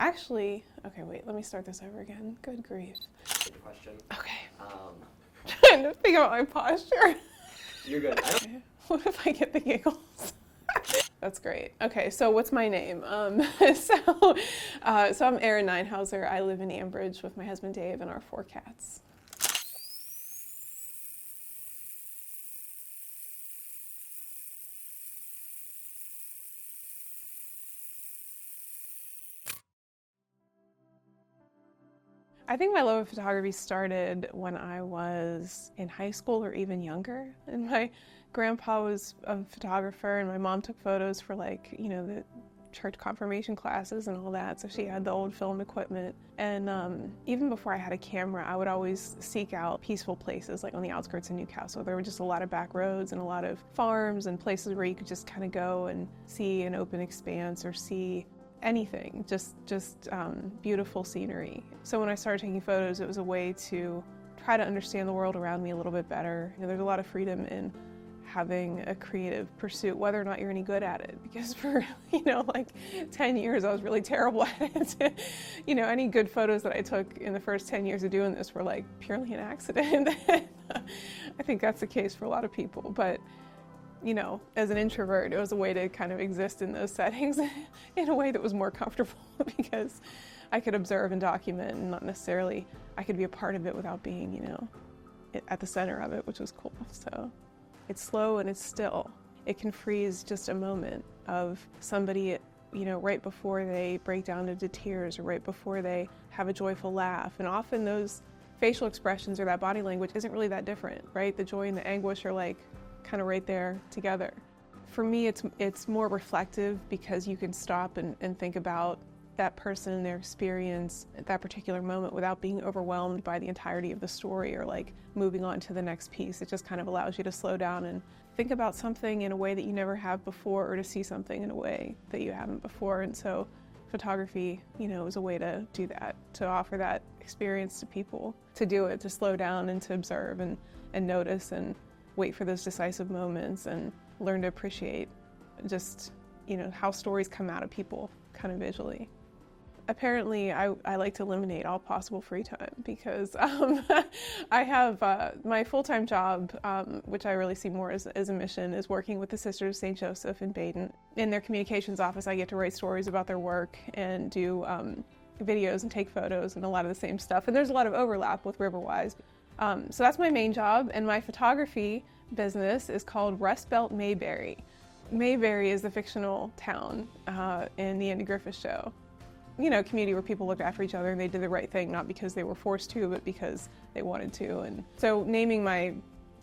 Actually, okay, wait, let me start this over again. Good grief. Good question. Okay. Trying to figure out my posture. You're good. What if I get the giggles? That's great. Okay, so what's my name? So I'm Erin Ninehouser. I live in Ambridge with my husband Dave and our 4 cats. I think my love of photography started when I was in high school or even younger. And my grandpa was a photographer and my mom took photos for the church confirmation classes and all that. So she had the old film equipment. And even before I had a camera, I would always seek out peaceful places like on the outskirts of Newcastle. There were just a lot of back roads and a lot of farms and places where you could just kind of go and see an open expanse or see anything, just beautiful scenery. So when I started taking photos, it was a way to try to understand the world around me a little bit better. There's a lot of freedom in having a creative pursuit, whether or not you're any good at it. Because for, 10 years, I was really terrible at it. Any good photos that I took in the first 10 years of doing this were purely an accident. I think that's the case for a lot of people. But as an introvert, it was a way to kind of exist in those settings in a way that was more comfortable because I could observe and document and not necessarily, I could be a part of it without being, at the center of it, which was cool. So it's slow and it's still. It can freeze just a moment of somebody, right before they break down into tears or right before they have a joyful laugh. And often those facial expressions or that body language isn't really that different, right? The joy and the anguish are kind of right there together. For me, it's more reflective because you can stop and think about that person and their experience at that particular moment without being overwhelmed by the entirety of the story or moving on to the next piece. It just kind of allows you to slow down and think about something in a way that you never have before or to see something in a way that you haven't before. And so photography, is a way to do that, to offer that experience to people, to do it, to slow down and to observe and notice and wait for those decisive moments and learn to appreciate just, how stories come out of people kind of visually. Apparently, I like to eliminate all possible free time because I have my full-time job, which I really see more as a mission, is working with the Sisters of St. Joseph in Baden. In their communications office, I get to write stories about their work and do videos and take photos and a lot of the same stuff. And there's a lot of overlap with RiverWise. So that's my main job, and my photography business is called Rustbelt Mayberry. Mayberry is the fictional town in the Andy Griffith Show. A community where people looked after each other and they did the right thing, not because they were forced to, but because they wanted to. And so naming my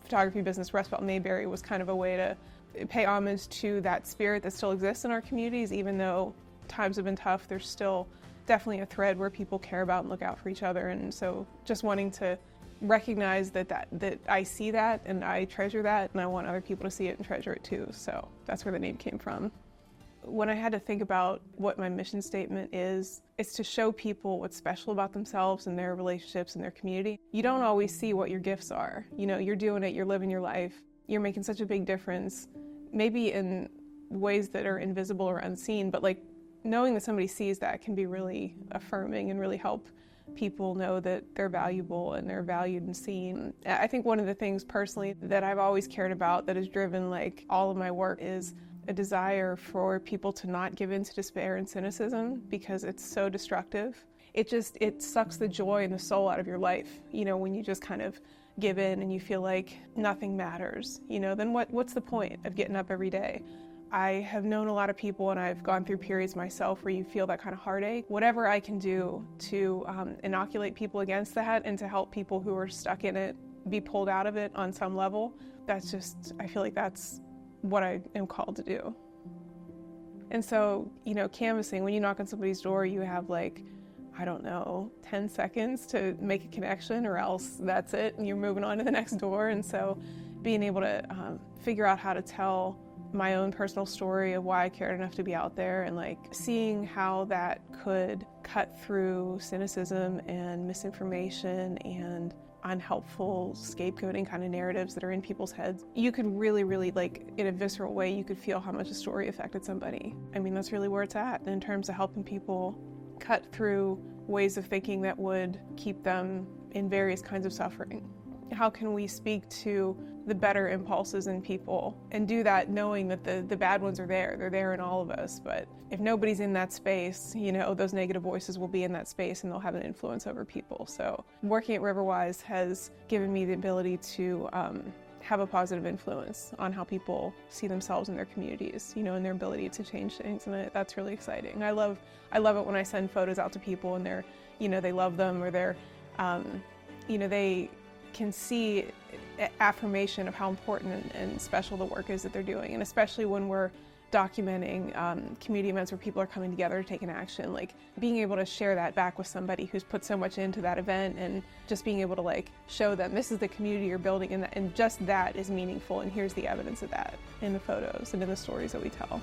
photography business Rustbelt Mayberry was kind of a way to pay homage to that spirit that still exists in our communities. Even though times have been tough, there's still definitely a thread where people care about and look out for each other. And so just wanting to recognize that I see that and I treasure that, and I want other people to see it and treasure it too. So that's where the name came from. When I had to think about what my mission statement is, it's to show people what's special about themselves and their relationships and their community. You don't always see what your gifts are. You're doing it, you're living your life, you're making such a big difference, maybe in ways that are invisible or unseen, but knowing that somebody sees that can be really affirming and really help people know that they're valuable and they're valued and seen. I think one of the things personally that I've always cared about that has driven all of my work is a desire for people to not give in to despair and cynicism because it's so destructive. It sucks the joy and the soul out of your life, when you just kind of give in and you feel like nothing matters, then what's the point of getting up every day? I have known a lot of people, and I've gone through periods myself where you feel that kind of heartache. Whatever I can do to inoculate people against that and to help people who are stuck in it be pulled out of it on some level, I feel like that's what I am called to do. And so, canvassing, when you knock on somebody's door, you have 10 seconds to make a connection, or else that's it, and you're moving on to the next door. And so being able to figure out how to tell my own personal story of why I cared enough to be out there, and seeing how that could cut through cynicism and misinformation and unhelpful scapegoating kind of narratives that are in people's heads. You could really, in a visceral way, you could feel how much a story affected somebody. I mean, that's really where it's at in terms of helping people cut through ways of thinking that would keep them in various kinds of suffering? How can we speak to the better impulses in people and do that knowing that the bad ones are there? They're there in all of us, but if nobody's in that space, those negative voices will be in that space and they'll have an influence over people. So working at RiverWise has given me the ability to have a positive influence on how people see themselves in their communities, and their ability to change things, and that's really exciting. I love it when I send photos out to people and they're, they love them, or they're, they can see affirmation of how important and special the work is that they're doing, and especially when we're documenting community events where people are coming together to take an action, like being able to share that back with somebody who's put so much into that event, and just being able to show them this is the community you're building, and just that is meaningful, and here's the evidence of that in the photos and in the stories that we tell.